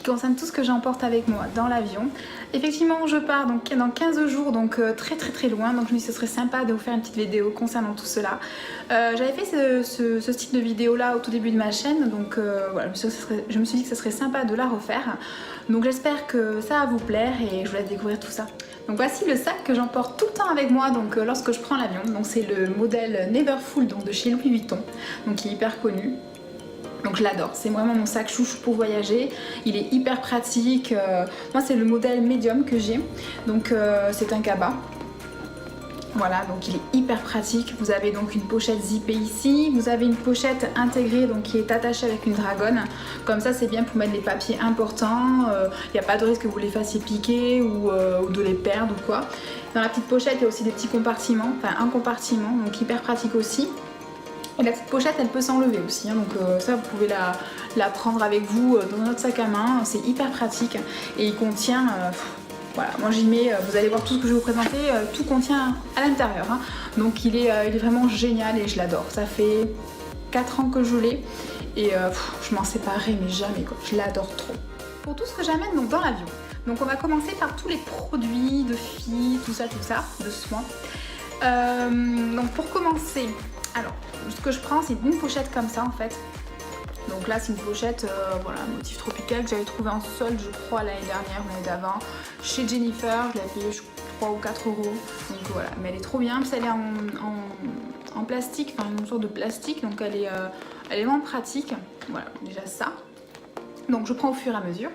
concerne tout ce que j'emporte avec moi dans l'avion. Effectivement, je pars donc dans 15 jours, donc très loin, donc je me dis que ce serait sympa de vous faire une petite vidéo concernant tout cela. J'avais fait ce style de vidéo là au tout début de ma chaîne, donc voilà, je me suis dit que ce serait sympa de la refaire. Donc j'espère que ça va vous plaire et je vous laisse découvrir tout ça. Donc voici le sac que j'emporte tout le temps avec moi donc lorsque je prends l'avion. Donc c'est le modèle Neverfull donc de chez Louis Vuitton, donc qui est hyper connu. Donc je l'adore, c'est vraiment mon sac chouchou pour voyager, il est hyper pratique. Moi c'est le modèle médium que j'ai, donc c'est un cabas. Voilà, donc il est hyper pratique. Vous avez donc une pochette zippée ici, vous avez une pochette intégrée donc qui est attachée avec une dragonne. Comme ça c'est bien pour mettre les papiers importants, il n'y a pas de risque que vous les fassiez piquer ou de les perdre ou quoi. Dans la petite pochette il y a aussi des petits compartiments, enfin un compartiment, donc hyper pratique aussi. Et la petite pochette elle peut s'enlever aussi, hein, donc ça vous pouvez la prendre avec vous dans notre sac à main, c'est hyper pratique et il contient... voilà, moi j'y mets, vous allez voir tout ce que je vais vous présenter, tout contient à l'intérieur, hein. Donc il est vraiment génial et je l'adore. Ça fait 4 ans que je l'ai et je m'en séparerai mais jamais quoi, je l'adore trop. Pour tout ce que j'amène donc dans l'avion, donc on va commencer par tous les produits de filles, tout ça, de soins. Donc pour commencer, alors ce que je prends c'est une pochette comme ça en fait. Donc là c'est une pochette voilà, motif tropical que j'avais trouvé en solde je crois l'année dernière ou l'année d'avant chez Jennifer, je l'avais payé je crois ou 4 €. Donc voilà, mais elle est trop bien, parce qu'elle est en plastique, enfin une sorte de plastique, donc elle est vraiment pratique. Voilà, déjà ça. Donc je prends au fur et à mesure.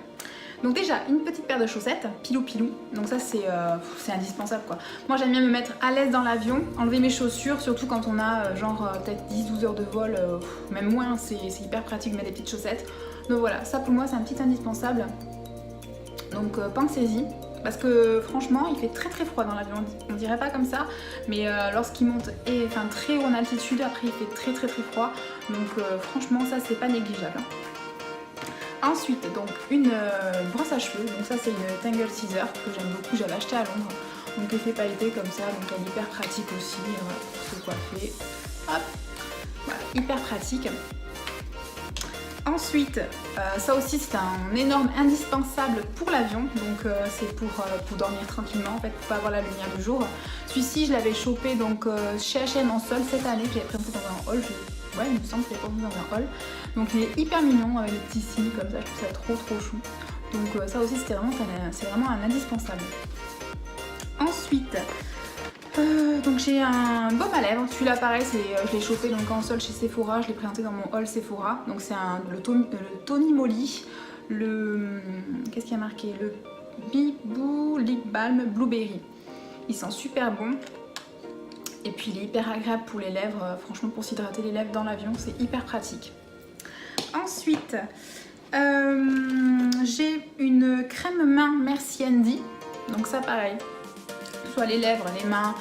Donc déjà une petite paire de chaussettes, pilou, donc ça c'est indispensable quoi. Moi j'aime bien me mettre à l'aise dans l'avion, enlever mes chaussures, surtout quand on a genre peut-être 10-12 heures de vol, même moins, c'est hyper pratique de mettre des petites chaussettes. Donc voilà, ça pour moi c'est un petit indispensable. Donc pensez-y, parce que franchement il fait très froid dans l'avion, on dirait pas comme ça, mais lorsqu'il monte très haut en altitude, après il fait très froid, donc franchement ça c'est pas négligeable. Ensuite, donc une brosse à cheveux, donc ça c'est une Tangle Scissor que j'aime beaucoup, j'avais acheté à Londres, donc effet pailleté comme ça, donc elle est hyper pratique aussi, voilà, pour se coiffer, hop, voilà, hyper pratique. Ensuite, ça aussi c'est un énorme indispensable pour l'avion, donc c'est pour dormir tranquillement en fait, pour pas avoir la lumière du jour. Celui-ci je l'avais chopé donc chez H&M en solde cette année, que j'avais présenté dans un haul. Ouais, il me semble qu'il est pas dans un haul. Donc il est hyper mignon avec les petits signes comme ça, je trouve ça trop chou. Donc ça aussi c'est vraiment un indispensable. Ensuite, donc j'ai un baume à lèvres, celui-là pareil, je l'ai chopé donc en solde chez Sephora, je l'ai présenté dans mon haul Sephora. Donc c'est le Tony Moly, qu'est-ce qu'il y a marqué, le Bibou Lip Balm Blueberry. Il sent super bon. Et puis il est hyper agréable pour les lèvres, franchement pour s'hydrater les lèvres dans l'avion, c'est hyper pratique. Ensuite, j'ai une crème main Merci Andy, donc ça pareil, soit les lèvres, les mains,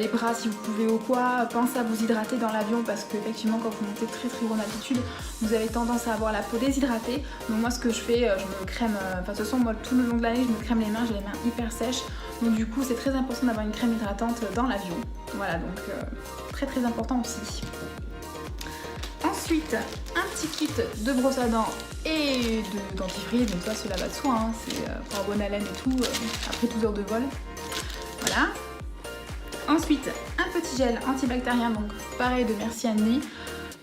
les bras si vous pouvez ou quoi, pensez à vous hydrater dans l'avion parce qu'effectivement quand vous montez très haut en altitude, vous avez tendance à avoir la peau déshydratée. Donc moi ce que je fais, je me crème, de toute façon moi tout le long de l'année je me crème les mains, j'ai les mains hyper sèches. Donc du coup c'est très important d'avoir une crème hydratante dans l'avion. Voilà, donc très important aussi. Ensuite, un petit kit de brosse à dents et de dentifrice, donc ça cela va de soi, hein, c'est pour avoir bonne haleine et tout, après 12 heures de vol. Voilà. Ensuite, un petit gel antibactérien, donc pareil de Merci Andy.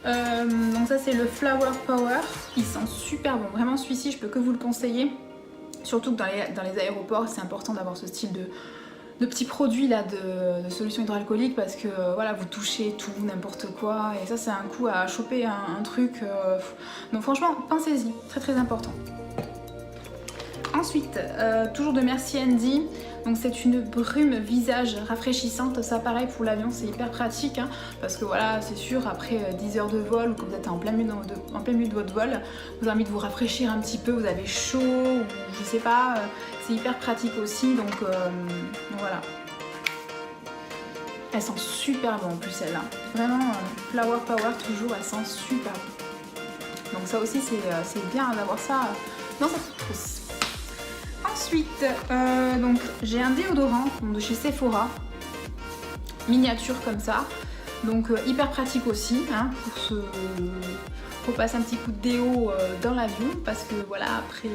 Donc ça c'est le Flower Power, il sent super bon, vraiment celui-ci je peux que vous le conseiller. Surtout que dans les aéroports c'est important d'avoir ce style de petits produits là de solutions hydroalcooliques parce que voilà vous touchez tout, n'importe quoi et ça c'est un coup à choper un truc. Donc franchement pensez-y, très important. Ensuite, toujours de Merci Andy, donc c'est une brume visage rafraîchissante, ça pareil pour l'avion c'est hyper pratique hein, parce que voilà c'est sûr après 10 heures de vol ou quand vous êtes en plein milieu de votre vol, vous avez envie de vous rafraîchir un petit peu, vous avez chaud ou je sais pas, c'est hyper pratique aussi donc voilà. Elle sent super bon en plus celle-là, vraiment Flower Power toujours, elle sent super bon. Donc ça aussi c'est bien d'avoir ça dans cette trousse. Ensuite, donc j'ai un déodorant de chez Sephora, miniature comme ça, donc hyper pratique aussi hein, faut passer un petit coup de déo dans l'avion parce que voilà, après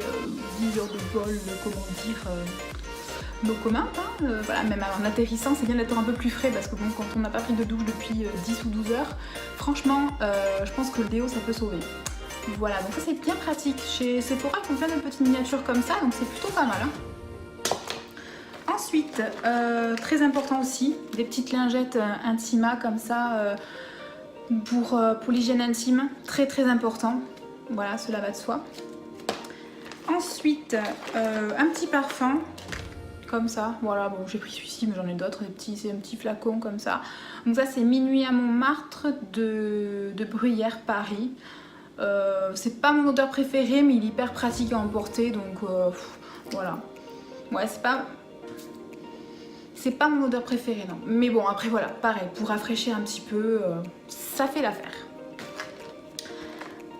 10 heures de vol, comment dire, no comment, hein, voilà, même en atterrissant, c'est bien d'être un peu plus frais parce que bon, quand on n'a pas pris de douche depuis 10 ou 12 heures, franchement, je pense que le déo ça peut sauver. Voilà, donc ça c'est bien pratique. Chez Sephora, ils font plein de petites miniatures comme ça, donc c'est plutôt pas mal. Hein. Ensuite, très important aussi, des petites lingettes Intima comme ça pour l'hygiène intime, très très important. Voilà, cela va de soi. Ensuite, un petit parfum comme ça. Voilà, bon, j'ai pris celui-ci, mais j'en ai d'autres. C'est un petit flacon comme ça. Donc ça, c'est Minuit à Montmartre de Bruyère Paris. C'est pas mon odeur préférée, mais il est hyper pratique à emporter, donc voilà. Ouais, c'est pas mon odeur préférée, non. Mais bon, après voilà, pareil, pour rafraîchir un petit peu, ça fait l'affaire.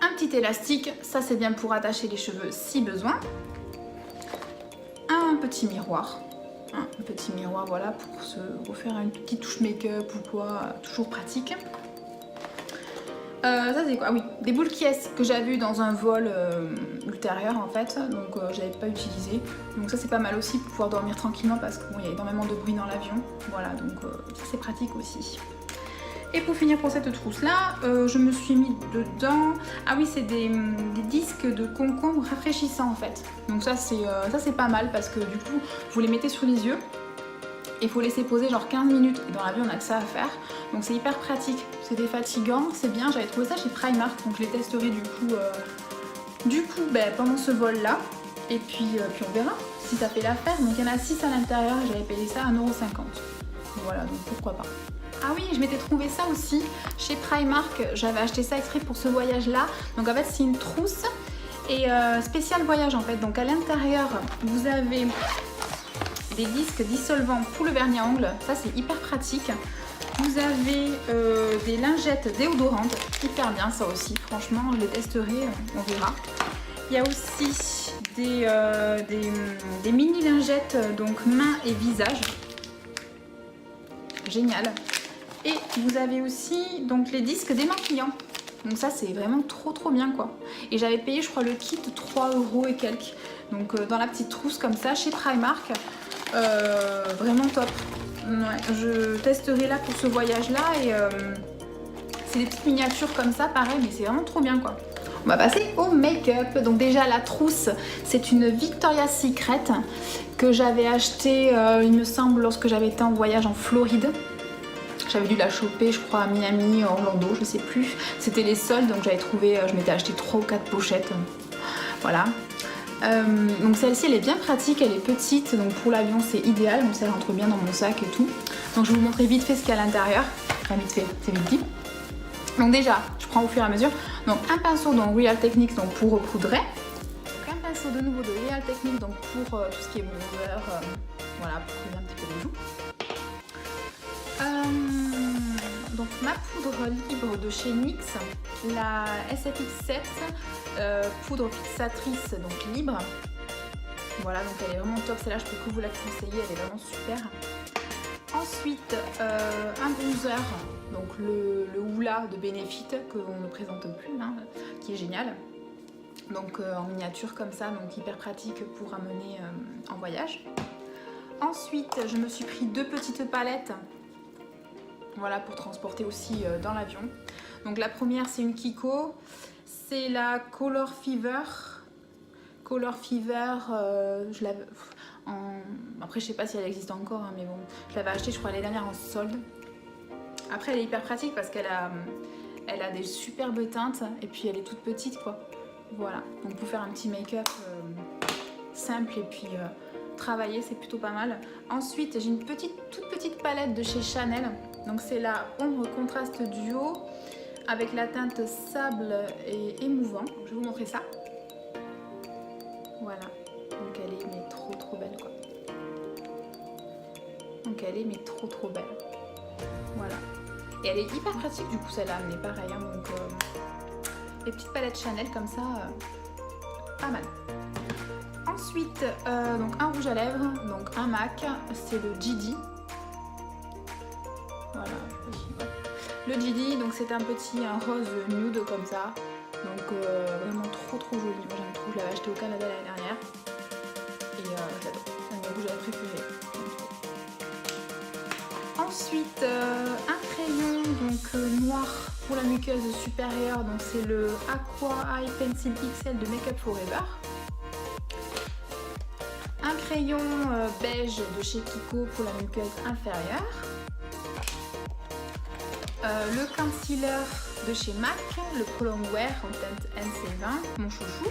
Un petit élastique, ça c'est bien pour attacher les cheveux si besoin. Un petit miroir. Un petit miroir, voilà, pour se refaire une petite touche make-up ou quoi, toujours pratique. Ça c'est quoi? Ah oui, des boules qui est que j'avais eu dans un vol ultérieur en fait, donc j'avais pas utilisé. Donc ça c'est pas mal aussi pour pouvoir dormir tranquillement parce qu'il y a énormément de bruit dans l'avion. Voilà, donc ça c'est pratique aussi. Et pour finir pour cette trousse là, je me suis mis dedans, ah oui c'est des disques de concombre rafraîchissants en fait. Donc ça c'est pas mal parce que du coup vous les mettez sur les yeux. Il faut laisser poser genre 15 minutes et dans l'avion on a que ça à faire, donc c'est hyper pratique, c'est défatigant, c'est bien. J'avais trouvé ça chez Primark, donc je les testerai du coup pendant ce vol là et puis on verra si ça fait l'affaire. Donc il y en a 6 à l'intérieur et j'avais payé ça à 1,50 €, voilà, donc pourquoi pas. Ah oui, je m'étais trouvé ça aussi chez Primark, j'avais acheté ça exprès pour ce voyage là. Donc en fait c'est une trousse et spécial voyage en fait, donc à l'intérieur vous avez des disques dissolvants pour le vernis à ongles, ça c'est hyper pratique. Vous avez des lingettes déodorantes, hyper bien ça aussi, franchement je les testerai, on verra. Il y a aussi des mini lingettes, donc mains et visage, génial. Et vous avez aussi donc les disques démaquillants, donc ça c'est vraiment trop bien quoi. Et j'avais payé je crois le kit 3 € et quelques, donc dans la petite trousse comme ça chez Primark. Vraiment top. Ouais, je testerai là pour ce voyage là et c'est des petites miniatures comme ça pareil, mais c'est vraiment trop bien quoi. On va passer au make-up. Donc déjà la trousse, c'est une Victoria's Secret que j'avais acheté il me semble lorsque j'avais été en voyage en Floride. J'avais dû la choper je crois à Miami, Orlando, je sais plus. C'était les soldes donc j'avais trouvé, je m'étais acheté 3 ou 4 pochettes. Voilà. Donc celle-ci elle est bien pratique, elle est petite, donc pour l'avion c'est idéal, donc ça rentre bien dans mon sac et tout. Donc je vais vous montrer vite fait ce qu'il y a à l'intérieur, enfin vite fait, c'est vite dit. Donc déjà, je prends au fur et à mesure, donc un pinceau donc Real Techniques donc pour repoudrer, donc un pinceau de nouveau de Real Techniques donc pour tout ce qui est bronzer, voilà, pour creuser un petit peu les joues. Donc ma poudre libre de chez NYX, la SFX7, poudre fixatrice donc libre. Voilà, donc elle est vraiment top, celle-là je peux que vous la conseiller, elle est vraiment super. Ensuite un bronzer, donc le Hoola de Benefit que on ne présente plus, hein, qui est génial. Donc en miniature comme ça, donc hyper pratique pour amener en voyage. Ensuite je me suis pris 2 petites palettes. Voilà, pour transporter aussi dans l'avion. Donc la première c'est une Kiko, c'est la Color Fever. Color Fever, je l'avais après je sais pas si elle existe encore, hein, mais bon, je l'avais acheté je crois l'année dernière en solde. Après elle est hyper pratique parce qu'elle a des superbes teintes et puis elle est toute petite quoi. Voilà, donc pour faire un petit make-up simple et puis travailler, c'est plutôt pas mal. Ensuite j'ai une toute petite palette de chez Chanel. Donc c'est la ombre contraste duo avec la teinte sable et émouvant. Je vais vous montrer ça. Voilà. Donc elle est mais trop belle quoi. Donc elle est mais trop belle. Voilà. Et elle est hyper pratique du coup celle-là, mais pareil. Hein, donc les petites palettes Chanel comme ça, pas mal. Ensuite donc un rouge à lèvres, donc un MAC, c'est le GD. Voilà, le GD, donc c'est un petit rose nude comme ça. Donc vraiment trop joli. Moi j'aime trop, je l'avais acheté au Canada l'année dernière. Et j'adore. C'est un de mes rouges à lèvres préférés. Ensuite, un crayon donc noir pour la muqueuse supérieure. Donc c'est le Aqua Eye Pencil XL de Make Up Forever. Un crayon beige de chez Kiko pour la muqueuse inférieure. Le concealer de chez MAC, le Prolong Wear en teinte NC20, mon chouchou.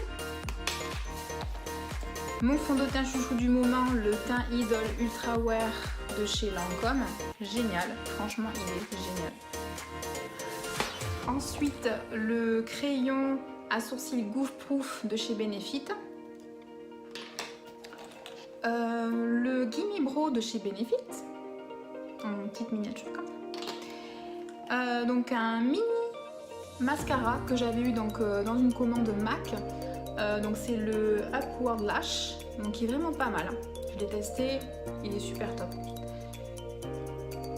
Mon fond de teint chouchou du moment, le teint Idol Ultra Wear de chez Lancôme. Génial, franchement il est génial. Ensuite, le crayon à sourcils Goof Proof de chez Benefit. Le Gimme Bro de chez Benefit, en petite miniature comme ça. Donc un mini mascara que j'avais eu donc, dans une commande MAC. Donc c'est le Upward Lash, donc il est vraiment pas mal. Je l'ai testé, il est super top.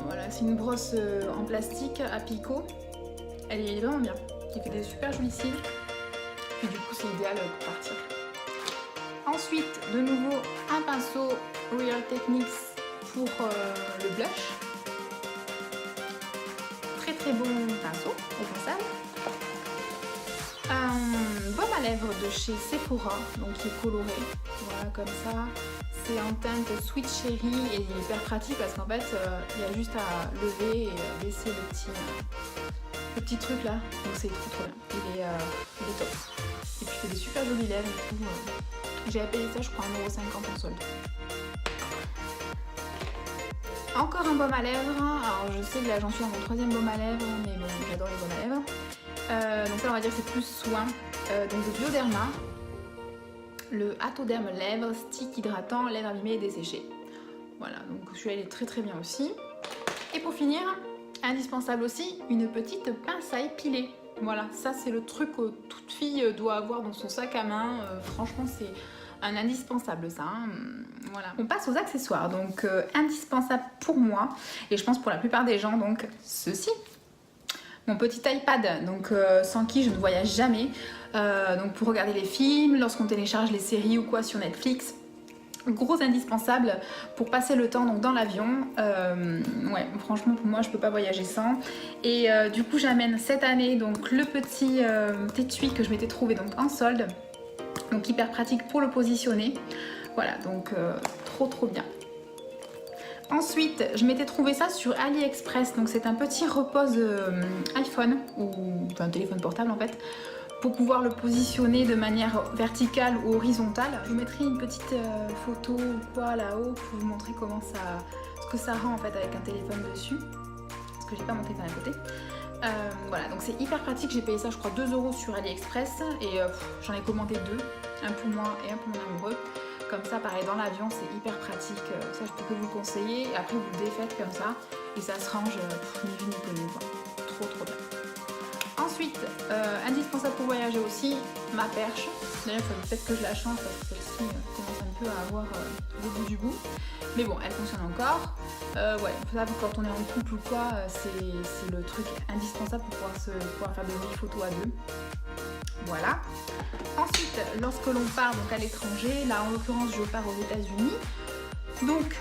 Voilà, c'est une brosse en plastique à picot. Elle est vraiment bien. Il fait des super jolis cils. Puis du coup c'est idéal pour partir. Ensuite, de nouveau, un pinceau Real Techniques pour le blush. Très bon pinceau au passage. Un baume à lèvres de chez Sephora, donc qui est coloré. Voilà, comme ça. C'est en teinte Sweet Cherry et il est hyper pratique parce qu'en fait, il y a juste à lever et baisser le petit truc là. Donc c'est trop bien. Il est top. Et puis il fait des super jolies lèvres et tout. J'ai payé ça je crois 1,50 € en solde. Encore un baume à lèvres. Alors je sais que là j'en suis à mon 3e baume à lèvres, mais bon j'adore les baumes à lèvres. Donc ça on va dire que c'est plus soin. Donc de Bioderma. Le Atoderm Lèvres Stick Hydratant, lèvres abîmées et desséchées. Voilà, donc celui-là il est très bien aussi. Et pour finir, indispensable aussi, une petite pince à épiler. Voilà, ça c'est le truc que toute fille doit avoir dans son sac à main. Franchement, c'est un indispensable ça. Hein. Voilà. On passe aux accessoires. Donc indispensable pour moi et je pense pour la plupart des gens. Donc ceci, mon petit iPad. Donc sans qui je ne voyage jamais. Donc pour regarder les films, lorsqu'on télécharge les séries ou quoi sur Netflix. Gros indispensable pour passer le temps donc dans l'avion. Ouais, franchement pour moi je peux pas voyager sans. Et du coup j'amène cette année donc le petit étui que je m'étais trouvé donc en solde. Donc hyper pratique pour le positionner. Voilà, donc trop bien. Ensuite je m'étais trouvé ça sur AliExpress. Donc c'est un petit repose iPhone ou un téléphone portable en fait, pour pouvoir le positionner de manière verticale ou horizontale. Je vous mettrai une petite photo ou quoi là-haut pour vous montrer comment ça, ce que ça rend en fait avec un téléphone dessus. Parce que j'ai pas mon téléphone à côté. Voilà, donc c'est hyper pratique. J'ai payé ça je crois 2 € sur AliExpress et j'en ai commandé 2, un pour moi et un pour mon amoureux. Comme ça, pareil, dans l'avion, c'est hyper pratique. Ça, je peux que vous le conseiller. Et après, vous le défaites comme ça et ça se range ni vu ni connu, quoi. Trop bien. Ensuite, indispensable pour voyager aussi, ma perche. D'ailleurs, il faut peut-être que je la change parce que celle-ci commence un peu à avoir le goût du goût. Mais bon, elle fonctionne encore. Ouais, ça, quand on est en couple ou quoi, c'est le truc indispensable pour pouvoir faire de jolies photos à deux. Voilà. Ensuite, lorsque l'on part donc à l'étranger, là en l'occurrence je pars aux États-Unis, donc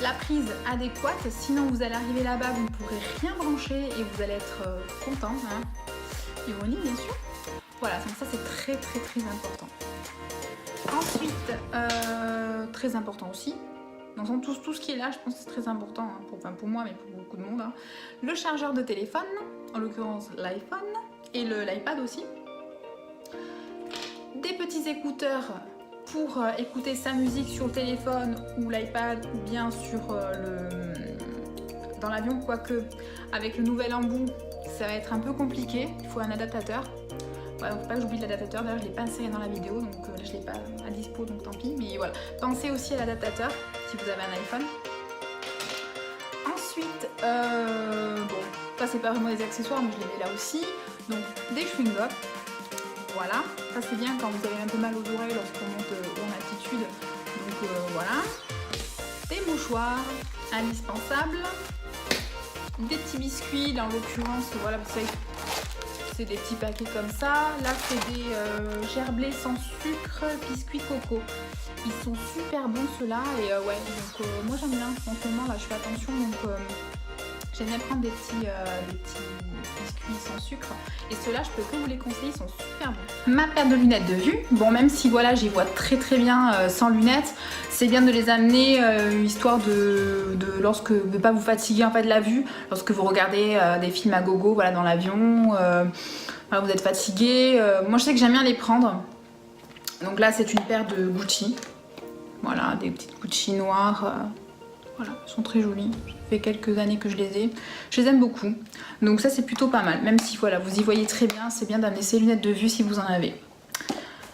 la prise adéquate, sinon vous allez arriver là-bas, vous ne pourrez rien brancher et vous allez être content, hein. Ironie bien sûr. Voilà, donc ça c'est très important. Ensuite, très important aussi, dans tout ce qui est là, je pense que c'est très important, hein, pour moi mais pour beaucoup de monde, hein. Le chargeur de téléphone, en l'occurrence l'iPhone et l'iPad aussi. Des petits écouteurs pour écouter sa musique sur le téléphone ou l'iPad ou bien sur dans l'avion, quoique avec le nouvel embout ça va être un peu compliqué, il faut un adaptateur. Voilà, donc faut pas que j'oublie l'adaptateur, d'ailleurs je l'ai pas inséré dans la vidéo donc là je l'ai pas à dispo donc tant pis, mais voilà, pensez aussi à l'adaptateur si vous avez un iPhone. Ensuite, bon, ça c'est pas vraiment des accessoires mais je les mets là aussi, donc des chewing-gums. Voilà, ça c'est bien quand vous avez un peu mal aux oreilles lorsqu'on monte en altitude. Donc voilà. Des mouchoirs indispensables. Des petits biscuits, là en l'occurrence, voilà, vous savez, c'est des petits paquets comme ça. Là, c'est des gerblés sans sucre, biscuits coco. Ils sont super bons ceux-là. Et ouais, donc moi j'aime bien. En ce moment, là, je fais attention. Donc j'aime bien prendre des petits biscuits sans sucre. Et ceux-là, je peux que vous les conseiller, ils sont super bons. Ma paire de lunettes de vue. Bon, même si voilà, j'y vois très très bien sans lunettes, c'est bien de les amener histoire de lorsque ne pas vous fatiguer en fait de la vue. Lorsque vous regardez des films à gogo, voilà, dans l'avion, voilà, vous êtes fatigué. Moi, je sais que j'aime bien les prendre. Donc là, c'est une paire de Gucci. Voilà, des petites Gucci noires. Voilà, elles sont très jolies. Ça fait quelques années que je les ai. Je les aime beaucoup. Donc ça, c'est plutôt pas mal. Même si voilà, vous y voyez très bien, c'est bien d'amener ces lunettes de vue si vous en avez.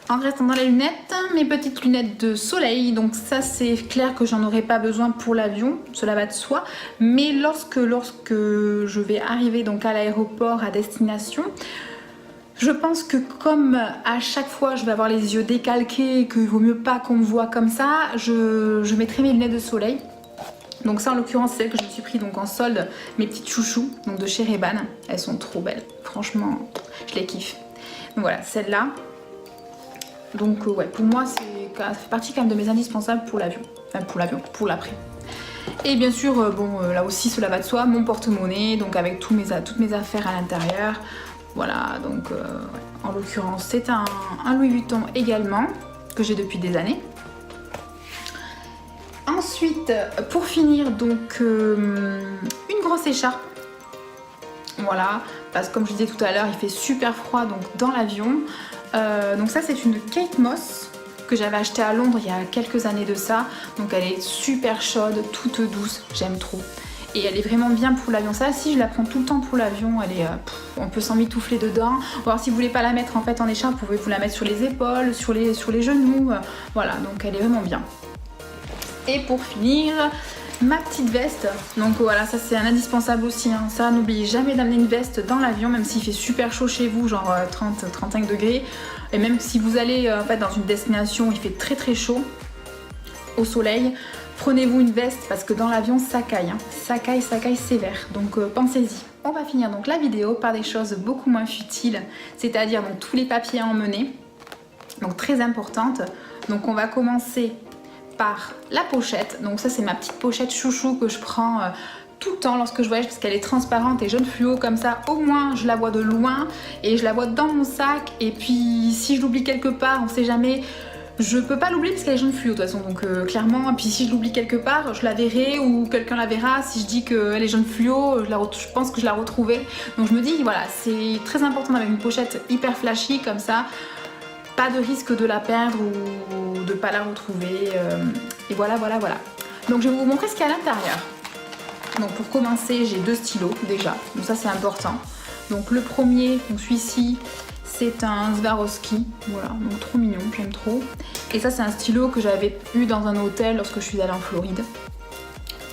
En restant dans les lunettes, mes petites lunettes de soleil. Donc ça, c'est clair que j'en aurai pas besoin pour l'avion. Cela va de soi. Mais lorsque je vais arriver donc à l'aéroport à destination, je pense que comme à chaque fois je vais avoir les yeux décalqués et qu'il vaut mieux pas qu'on me voit comme ça, je mettrai mes lunettes de soleil. Donc ça en l'occurrence c'est celle que je me suis pris donc en solde, mes petites chouchous donc de chez Ray-Ban. Elles sont trop belles, franchement je les kiffe. Donc voilà, celle-là. Donc ouais, pour moi ça fait partie quand même de mes indispensables pour l'avion. Enfin pour l'après. Et bien sûr, bon là aussi cela va de soi, mon porte-monnaie, donc avec toutes mes affaires à l'intérieur. Voilà, donc ouais. En l'occurrence c'est un Louis Vuitton également, que j'ai depuis des années. Ensuite, pour finir, donc une grosse écharpe. Voilà, parce que comme je disais tout à l'heure, il fait super froid donc dans l'avion. Donc ça c'est une Kate Moss que j'avais achetée à Londres il y a quelques années de ça. Donc elle est super chaude, toute douce, j'aime trop. Et elle est vraiment bien pour l'avion. Ça, si je la prends tout le temps pour l'avion, elle est, on peut s'emmitoufler dedans. Ou alors si vous voulez pas la mettre en fait en écharpe, vous pouvez vous la mettre sur les épaules, sur les genoux. Voilà, donc elle est vraiment bien. Et pour finir, ma petite veste. Donc voilà, ça c'est un indispensable aussi. Hein. Ça, n'oubliez jamais d'amener une veste dans l'avion, même s'il fait super chaud chez vous, genre 30-35 degrés. Et même si vous allez en fait dans une destination où il fait très très chaud, au soleil, prenez-vous une veste parce que dans l'avion ça caille. Hein. Ça caille sévère. Donc pensez-y. On va finir donc la vidéo par des choses beaucoup moins futiles, c'est-à-dire donc tous les papiers à emmener. Donc très importantes. Donc on va commencer par la pochette. Donc ça c'est ma petite pochette chouchou que je prends tout le temps lorsque je voyage parce qu'elle est transparente et jaune fluo comme ça, au moins je la vois de loin et je la vois dans mon sac. Et puis si je l'oublie quelque part, on sait jamais, je peux pas l'oublier parce qu'elle est jaune fluo de toute façon, donc clairement. Et puis si je l'oublie quelque part, je la verrai ou quelqu'un la verra. Si je dis qu'elle est jaune fluo, je pense que je la retrouverai. Donc je me dis voilà, c'est très important d'avoir une pochette hyper flashy comme ça. Pas de risque de la perdre ou de pas la retrouver. Et voilà. Donc je vais vous montrer ce qu'il y a à l'intérieur. Donc pour commencer, j'ai 2 stylos déjà. Donc ça c'est important. Donc le premier, donc celui-ci, c'est un Swarovski. Voilà, donc trop mignon, j'aime trop. Et ça c'est un stylo que j'avais eu dans un hôtel lorsque je suis allée en Floride.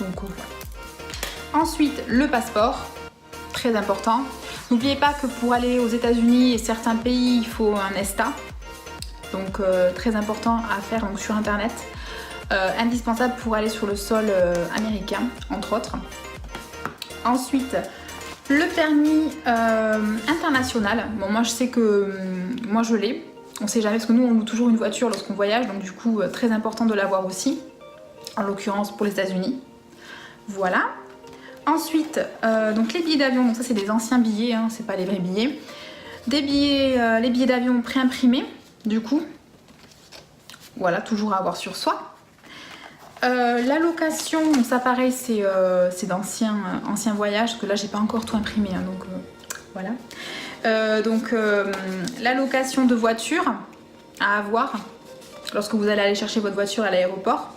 Donc voilà. Ensuite, le passeport. Très important. N'oubliez pas que pour aller aux États-Unis et certains pays, il faut un ESTA. Donc très important à faire donc, sur internet, indispensable pour aller sur le sol américain entre autres. Ensuite le permis international. Bon moi je sais que moi je l'ai, on sait jamais parce que nous on loue toujours une voiture lorsqu'on voyage, donc du coup très important de l'avoir aussi, en l'occurrence pour les États-Unis. Voilà. Ensuite donc les billets d'avion, donc ça c'est des anciens billets, hein, c'est pas les vrais billets. Des billets, les billets d'avion préimprimés. Du coup, voilà, toujours à avoir sur soi. La location, ça pareil, c'est d'anciens voyages, parce que là j'ai pas encore tout imprimé, hein, donc voilà. La location de voiture à avoir lorsque vous allez chercher votre voiture à l'aéroport.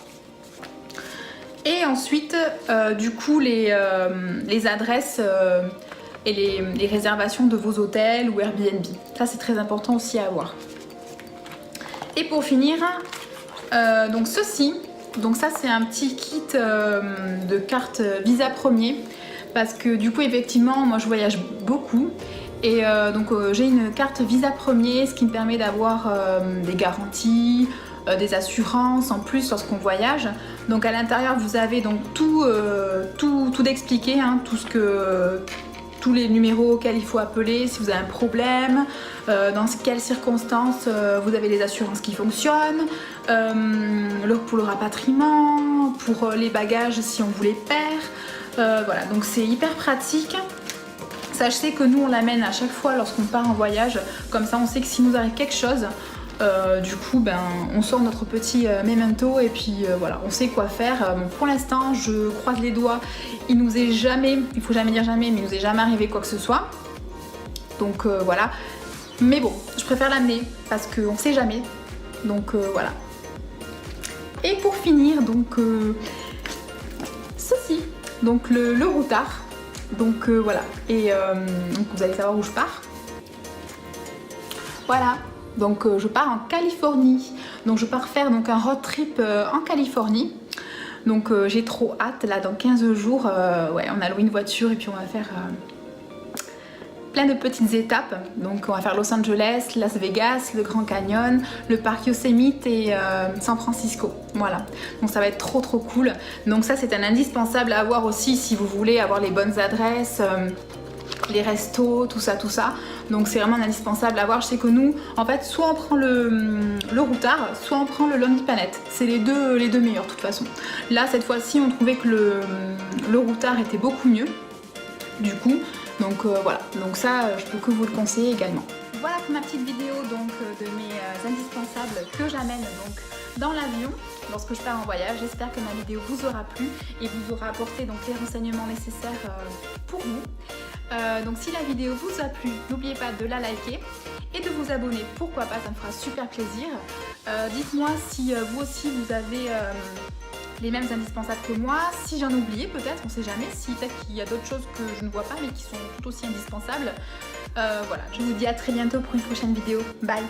Et ensuite, du coup, les adresses et les réservations de vos hôtels ou Airbnb. Ça c'est très important aussi à avoir. Et pour finir, donc ceci, donc ça c'est un petit kit de carte Visa Premier parce que du coup effectivement moi je voyage beaucoup et j'ai une carte Visa Premier, ce qui me permet d'avoir des garanties, des assurances en plus lorsqu'on voyage. Donc à l'intérieur vous avez donc tout expliqué, hein, tout tous les numéros auxquels il faut appeler si vous avez un problème, dans quelles circonstances vous avez les assurances qui fonctionnent, pour le rapatriement, pour les bagages si on vous les perd. Voilà, donc c'est hyper pratique. Sachez que nous on l'amène à chaque fois lorsqu'on part en voyage, comme ça on sait que s'il nous arrive quelque chose, du coup ben, on sort notre petit memento et puis voilà, on sait quoi faire. Bon, pour l'instant je croise les doigts, il nous est jamais, il faut jamais dire jamais, mais il nous est jamais arrivé quoi que ce soit. Donc voilà, mais bon, je préfère l'amener parce qu'on sait jamais. Donc voilà. Et pour finir, donc ceci, donc le routard. Donc voilà, et donc vous allez savoir où je pars. Voilà, donc je pars en Californie. Donc je pars faire donc un road trip en Californie. Donc j'ai trop hâte, là dans 15 jours, ouais, on a loué une voiture et puis on va faire plein de petites étapes. Donc on va faire Los Angeles, Las Vegas, le Grand Canyon, le parc Yosemite et San Francisco. Voilà, donc ça va être trop cool. Donc ça c'est un indispensable à avoir aussi si vous voulez avoir les bonnes adresses, les restos, tout ça. Donc c'est vraiment un indispensable à avoir. Je sais que nous, en fait, soit on prend le routard, soit on prend le Lonely Planet. C'est les deux meilleurs de toute façon. Là cette fois-ci on trouvait que le routard était beaucoup mieux. Du coup, donc voilà, donc ça je peux que vous le conseiller également. Voilà pour ma petite vidéo donc de mes indispensables que j'amène donc dans l'avion lorsque je pars en voyage. J'espère que ma vidéo vous aura plu et vous aura apporté donc les renseignements nécessaires pour vous. Donc si la vidéo vous a plu, n'oubliez pas de la liker et de vous abonner, pourquoi pas, ça me fera super plaisir. Dites-moi si vous aussi vous avez les mêmes indispensables que moi, si j'en ai oublié peut-être, on sait jamais, si peut-être qu'il y a d'autres choses que je ne vois pas mais qui sont tout aussi indispensables. Voilà, je vous dis à très bientôt pour une prochaine vidéo. Bye!